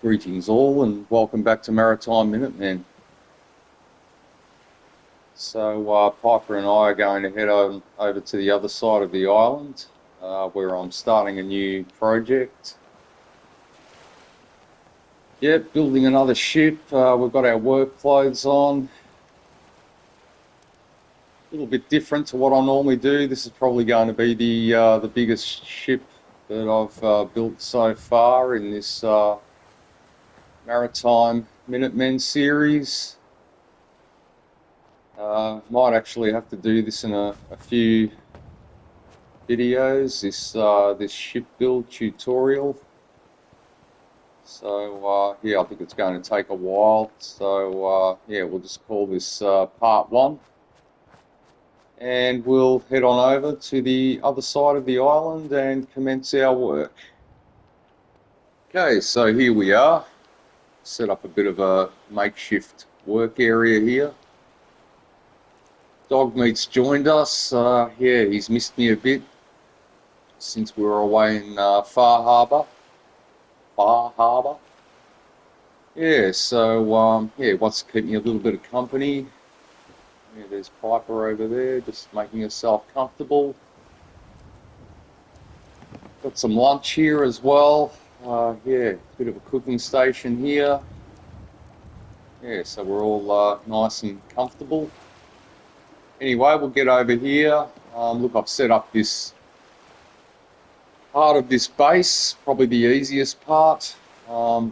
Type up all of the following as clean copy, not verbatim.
Greetings all and welcome back to Maritime Minutemen. So Piper and I are going to head over to the other side of the island where I'm starting a new project. Yep, building another ship. We've got our work clothes on. A little bit different to what I normally do. This is probably going to be the biggest ship that I've built so far in this Maritime Minutemen series. Might actually have to do this in a few videos, this ship build tutorial. So yeah, I think it's going to take a while. So yeah, we'll just call this part one. And we'll head on over to the other side of the island and commence our work. Okay, so here we are. Set up a bit of a makeshift work area here. Dogmeat's joined us. Yeah, he's missed me a bit since we were away in Far Harbour. Yeah, so yeah, wants to keep me a little bit of company. Yeah, there's Piper over there, just making herself comfortable. Got some lunch here as well. Yeah, bit of a cooking station here. Yeah, so we're all nice and comfortable. Anyway, we'll get over here. Look, I've set up this part of this base, probably the easiest part. Yeah,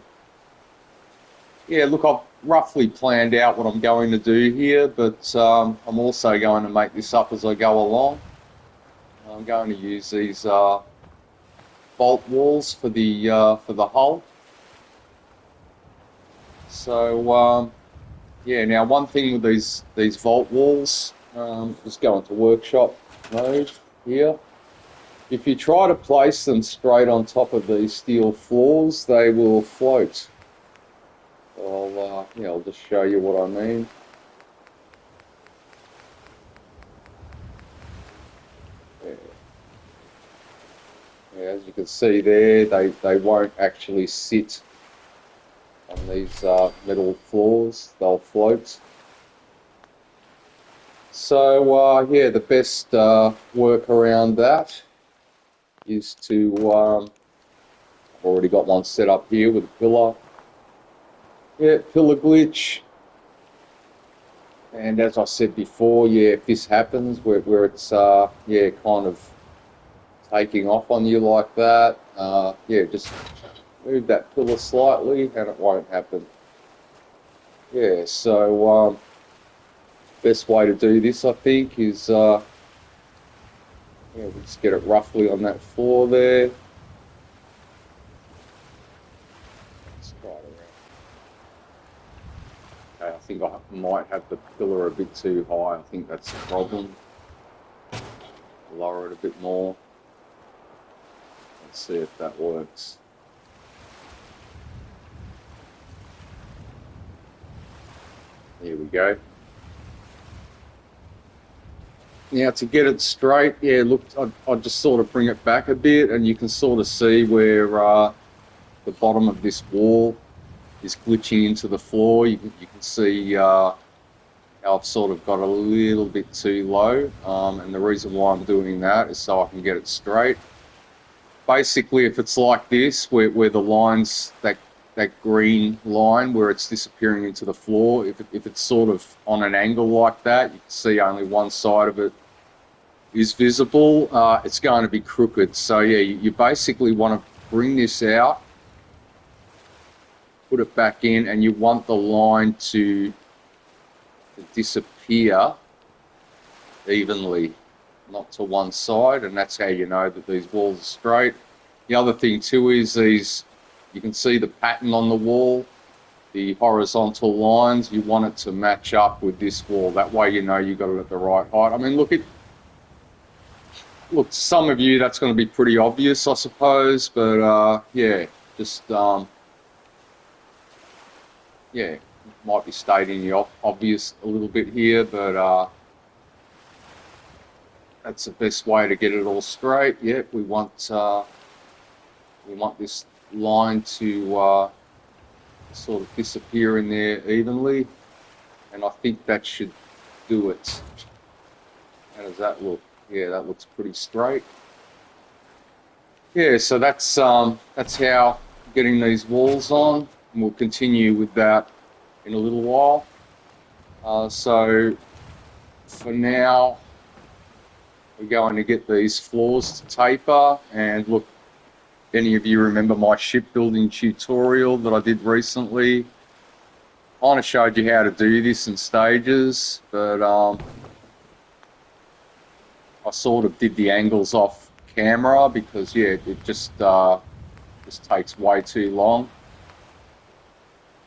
look, I've roughly planned out what I'm going to do here, but I'm also going to make this up as I go along. I'm going to use these bolt walls for the hull. So yeah, now one thing with these vault walls, just go into workshop mode here. If you try to place them straight on top of these steel floors, they will float. Yeah, I'll just show you what I mean. Yeah, as you can see there, they won't actually sit on these metal floors. They'll float. So yeah, the best work around that is to I've already got one set up here with a pillar. Yeah, pillar glitch. And as I said before, yeah, if this happens where it's yeah, kind of taking off on you like that, yeah, just move that pillar slightly and it won't happen. Yeah, so best way to do this, I think, is yeah, we'll just get it roughly on that floor there. Let's try it around. Okay, I think I might have the pillar a bit too high. I think that's the problem. Lower it a bit more. Let's see if that works. Here we go. Now to get it straight, yeah, look, I'll just sort of bring it back a bit and you can sort of see where the bottom of this wall is glitching into the floor. You can see how I've sort of got a little bit too low. And the reason why I'm doing that is so I can get it straight. Basically, if it's like this, where the lines, that green line where it's disappearing into the floor, if it's sort of on an angle like that, you can see only one side of it is visible, it's going to be crooked. So yeah, you basically want to bring this out, put it back in, and you want the line to disappear evenly, not to one side, and that's how you know that these walls are straight. The other thing too is you can see the pattern on the wall, the horizontal lines, you want it to match up with this wall. That way you know you got it at the right height. I mean, look, to some of you that's going to be pretty obvious, I suppose, but yeah, just yeah, might be stating the obvious a little bit here, but that's the best way to get it all straight. Yeah, we want this line to sort of disappear in there evenly, and I think that should do it. How does that look? Yeah, that looks pretty straight. Yeah, so that's how getting these walls on, and we'll continue with that in a little while. So for now, we're going to get these floors to taper. And look, any of you remember my shipbuilding tutorial that I did recently? Kind of showed you how to do this in stages, but I sort of did the angles off camera because yeah, it just takes way too long.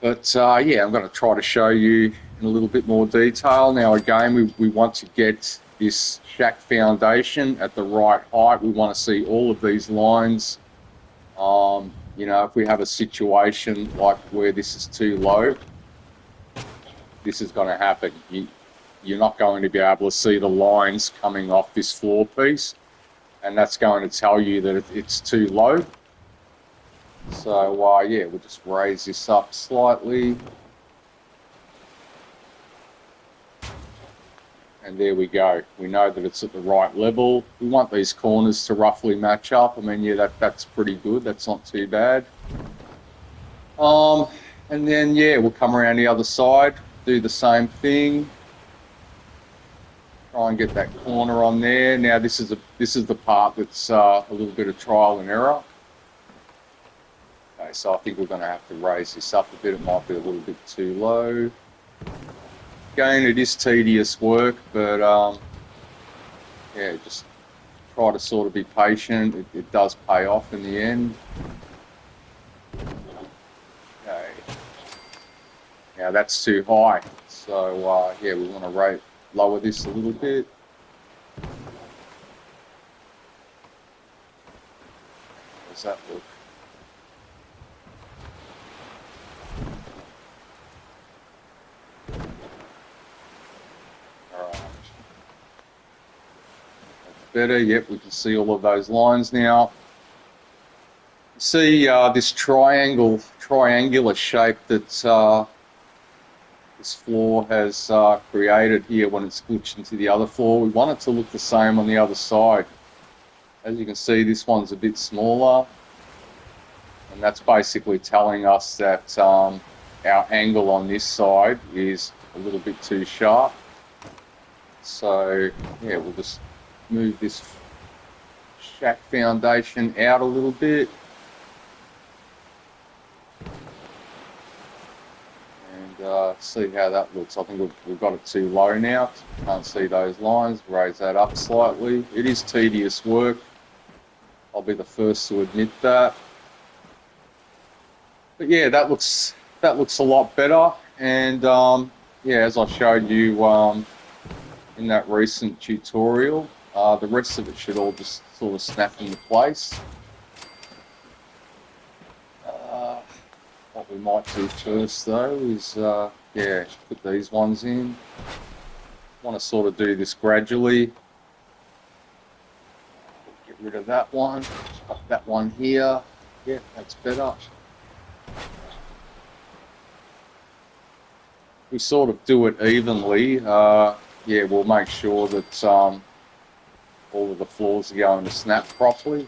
But yeah, I'm going to try to show you in a little bit more detail. Now again, we want to get this shack foundation at the right height. We want to see all of these lines. You know, if we have a situation like where this is too low, this is going to happen. You're not going to be able to see the lines coming off this floor piece, and that's going to tell you that it's too low. So yeah, we'll just raise this up slightly. And there we go. We know that it's at the right level. We want these corners to roughly match up. I mean, yeah, that's pretty good. That's not too bad. And then, yeah, we'll come around the other side, do the same thing. Try and get that corner on there. Now, this is the part that's a little bit of trial and error. Okay, so I think we're going to have to raise this up a bit. It might be a little bit too low. Again, it is tedious work, but yeah, just try to sort of be patient. It does pay off in the end. Okay. Now that's too high, so yeah, we want to lower this a little bit. How does that look? Better. Yep, we can see all of those lines now. See this triangular shape that this floor has created here when it's glitched into the other floor. We want it to look the same on the other side. As you can see, this one's a bit smaller, and that's basically telling us that our angle on this side is a little bit too sharp. So yeah, we'll just move this shack foundation out a little bit. And see how that looks. I think we've got it too low now. Can't see those lines. Raise that up slightly. It is tedious work. I'll be the first to admit that. But yeah, that looks a lot better. And yeah, as I showed you in that recent tutorial, the rest of it should all just sort of snap into place. What we might do first though is, yeah, put these ones in. Want to sort of do this gradually. Get rid of that one. Got that one here. Yeah, that's better. We sort of do it evenly. Yeah, we'll make sure that all of the floors are going to snap properly.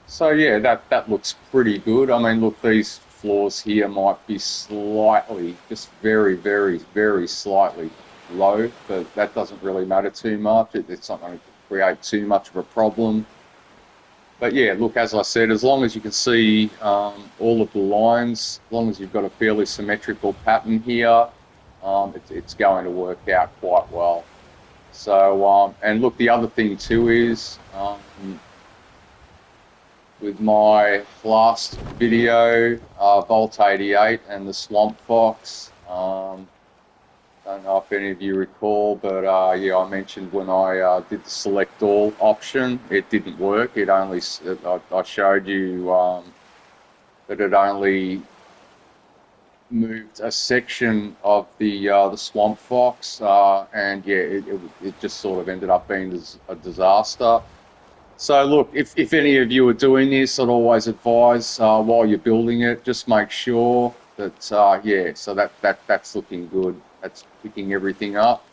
So yeah, that looks pretty good. I mean, look, these floors here might be slightly, just very, very, very slightly low, but that doesn't really matter too much. It's not going to create too much of a problem. But yeah, look, as I said, as long as you can see all of the lines, as long as you've got a fairly symmetrical pattern here, it's going to work out quite well. So, and look, the other thing too is, with my last video, Volt 88 and the Swamp Fox, don't know if any of you recall, but yeah, I mentioned when I did the select all option, it didn't work. It only, I showed you that it only moved a section of the Swamp Fox, and yeah, it just sort of ended up being a disaster. So look, if any of you are doing this, I'd always advise while you're building it, just make sure that yeah, so that's looking good. That's picking everything up,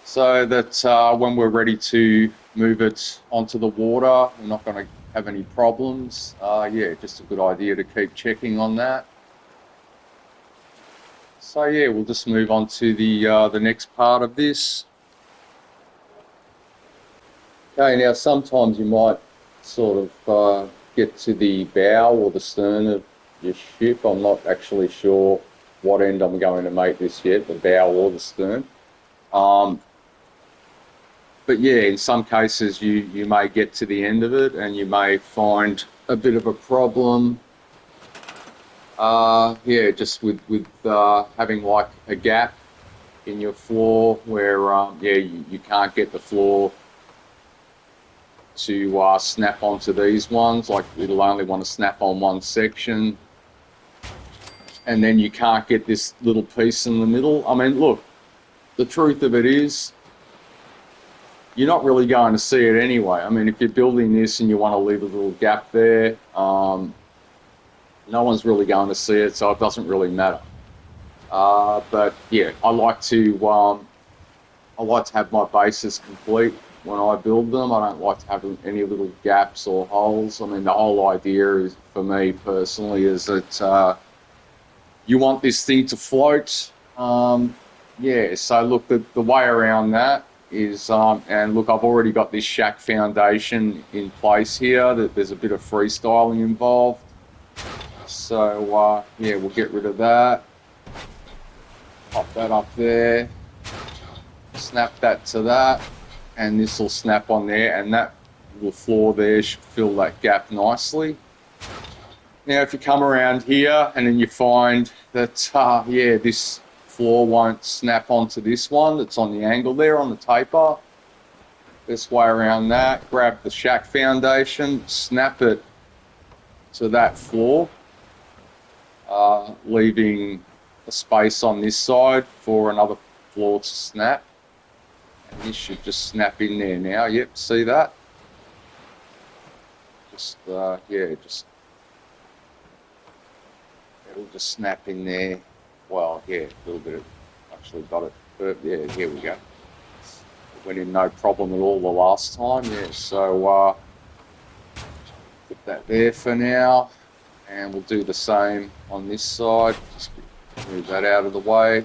so that when we're ready to move it onto the water, we're not going to have any problems. Yeah, just a good idea to keep checking on that. So yeah, we'll just move on to the next part of this. Okay, now sometimes you might sort of get to the bow or the stern of your ship. I'm not actually sure what end I'm going to make this yet, the bow or the stern. But yeah, in some cases you may get to the end of it and you may find a bit of a problem. Yeah, just with having like a gap in your floor where yeah, you can't get the floor to snap onto these ones. Like it'll only want to snap on one section, and then you can't get this little piece in the middle. I mean, look, the truth of it is you're not really going to see it anyway. I mean, if you're building this and you want to leave a little gap there, no one's really going to see it, so it doesn't really matter. But yeah, I like to have my bases complete when I build them. I don't like to have any little gaps or holes. I mean, the whole idea is, for me personally, is that you want this thing to float. Yeah, so look, the way around that is, and look, I've already got this shack foundation in place here. That there's a bit of freestyling involved. So yeah, we'll get rid of that. Pop that up there. Snap that to that, and this will snap on there, and that little floor there should fill that gap nicely. Now, if you come around here and then you find that, yeah, this floor won't snap onto this one that's on the angle there on the taper, best way around that, grab the shack foundation, snap it to that floor, leaving a space on this side for another floor to snap. And this should just snap in there now. Yep, see that? Just, yeah, just, it'll just snap in there. Well, yeah, a little bit of, actually got it. But yeah, here we go. It went in no problem at all the last time. Yeah, so put that there for now. And we'll do the same on this side. Just move that out of the way.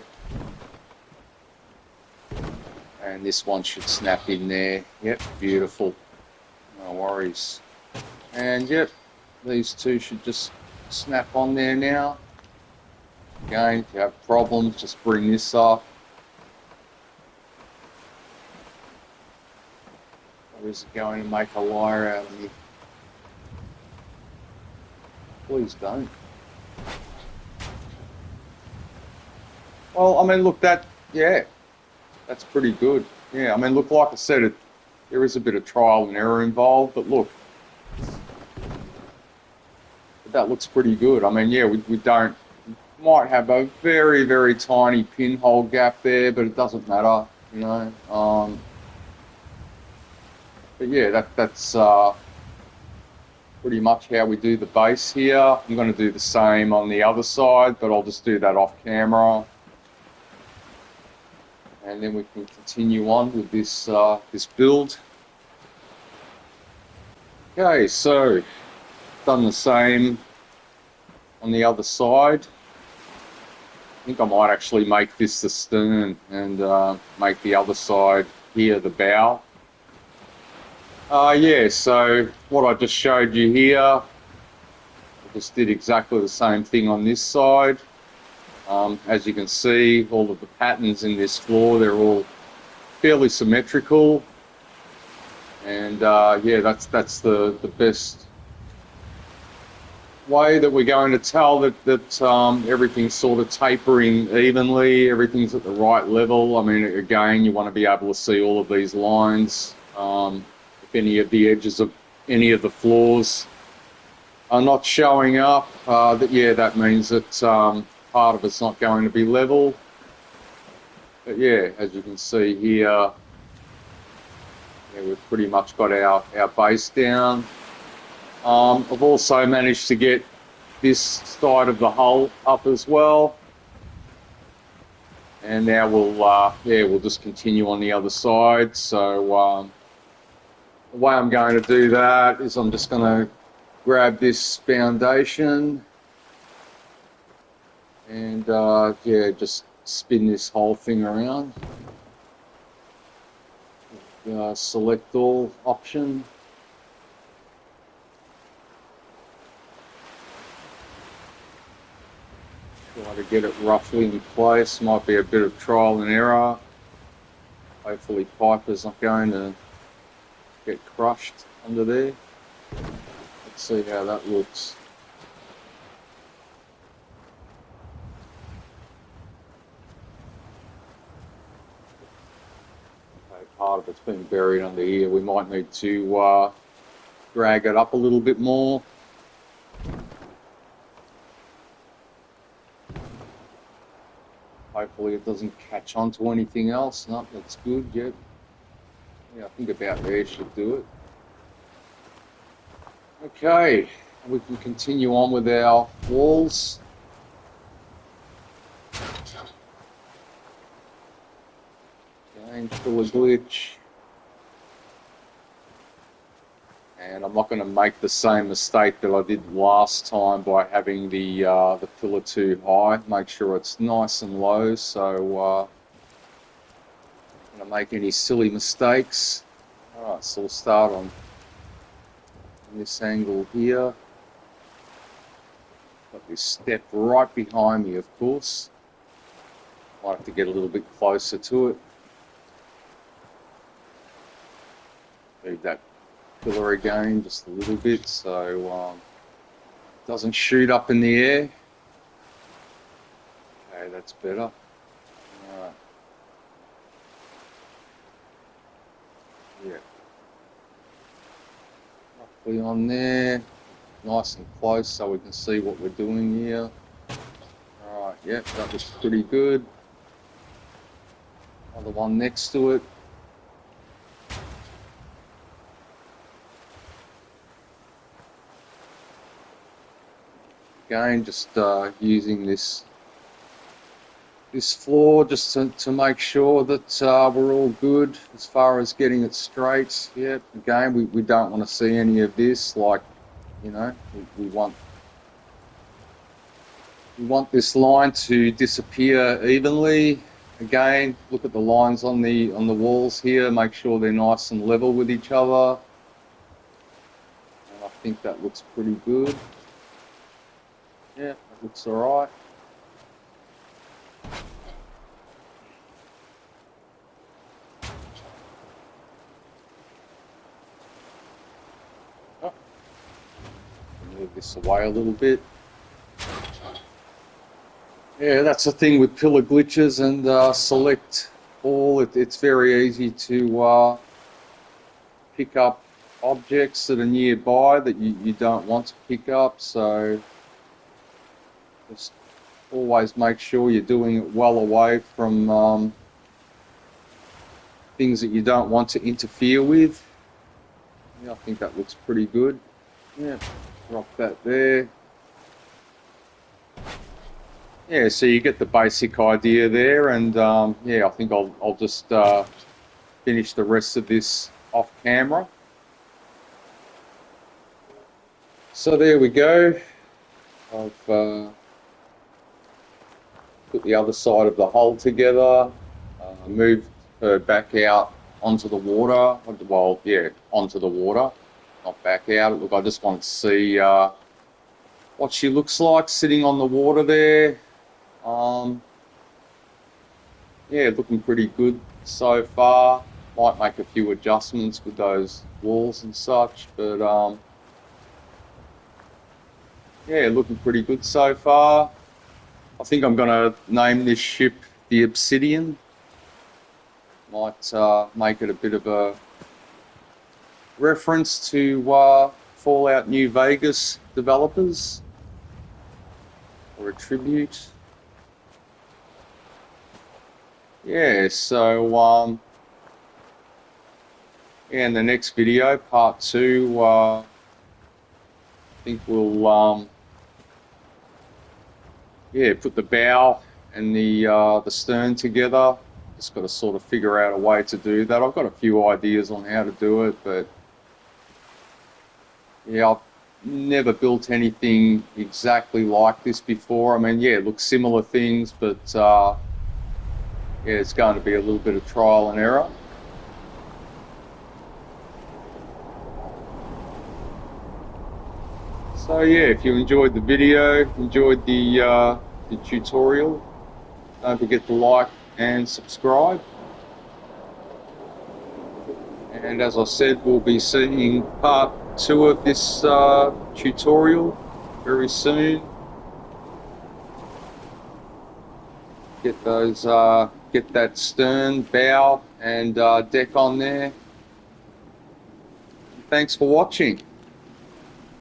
And this one should snap in there. Yep, beautiful. No worries. And yep, these two should just snap on there now. Again, if you have problems, just bring this up. Or is it going to make a liar out of me? Please don't. Well, I mean, look, that, yeah, that's pretty good. Yeah, I mean, look, like I said, there is a bit of trial and error involved, but look, that looks pretty good. I mean, yeah, we don't, might have a very, very tiny pinhole gap there, but it doesn't matter, you know. But yeah, that's pretty much how we do the base here. I'm going to do the same on the other side, but I'll just do that off camera. And then we can continue on with this this build. Okay, so done the same on the other side. I think I might actually make this the stern and make the other side here the bow. Yeah, so what I just showed you here, I just did exactly the same thing on this side. As you can see, all of the patterns in this floor, they're all fairly symmetrical. And yeah, that's the best way that we're going to tell that everything's sort of tapering evenly, everything's at the right level. I mean, again, you want to be able to see all of these lines. If any of the edges of any of the floors are not showing up, that means that part of it's not going to be level. But yeah, as you can see here, Yeah, we've pretty much got our base down. I've also managed to get this side of the hull up as well. And now we'll just continue on the other side. So the way I'm going to do that is I'm just going to grab this foundation and yeah, just spin this whole thing around. Select all option. Try to get it roughly in place. Might be a bit of trial and error. Hopefully Piper's not going to get crushed under there. Let's see how that looks. Okay, part of it's been buried under here. We might need to drag it up a little bit more. Hopefully it doesn't catch on to anything else. No, that's good, yep. Yeah, I think about there should do it. Okay, we can continue on with our walls. Again, still a glitch. And I'm not going to make the same mistake that I did last time by having the pillar too high. Make sure it's nice and low, so I'm going to make any silly mistakes. Alright, so we'll start on this angle here. Got this step right behind me, of course. Might have to get a little bit closer to it. Move that pillar again just a little bit so it doesn't shoot up in the air. Okay, that's better. Alright. Yeah. Roughly on there. Nice and close so we can see what we're doing here. Alright, yep, that looks pretty good. Another one next to it. Again, just using this floor just to make sure that we're all good as far as getting it straight. Yeah, again, we don't want to see any of this, like, you know, we want this line to disappear evenly. Again, look at the lines on the walls here, make sure they're nice and level with each other. And I think that looks pretty good. Yeah, that looks alright. Oh. Move this away a little bit. Yeah, that's the thing with pillar glitches and select all. It's very easy to pick up objects that are nearby that you don't want to pick up, so just always make sure you're doing it well away from things that you don't want to interfere with. Yeah, I think that looks pretty good. Yeah, drop that there. Yeah, so you get the basic idea there, and yeah, I think I'll just finish the rest of this off camera. So there we go. I've put the other side of the hull together, moved her back out onto the water. Well, yeah, onto the water, not back out. Look, I just want to see what she looks like sitting on the water there. Yeah, looking pretty good so far. Might make a few adjustments with those walls and such, but yeah, looking pretty good so far. I think I'm going to name this ship the Obsidian. Might make it a bit of a reference to Fallout New Vegas developers, or a tribute. Yeah, so And the next video, part 2, I think we'll yeah, put the bow and the stern together. Just got to sort of figure out a way to do that. I've got a few ideas on how to do it, but yeah, I've never built anything exactly like this before. I mean, yeah, it looks similar things, but yeah, it's going to be a little bit of trial and error. So yeah, if you enjoyed the video, enjoyed the tutorial, don't forget to like and subscribe. And as I said, we'll be seeing part 2 of this tutorial very soon. Get those, get that stern, bow, and deck on there. Thanks for watching.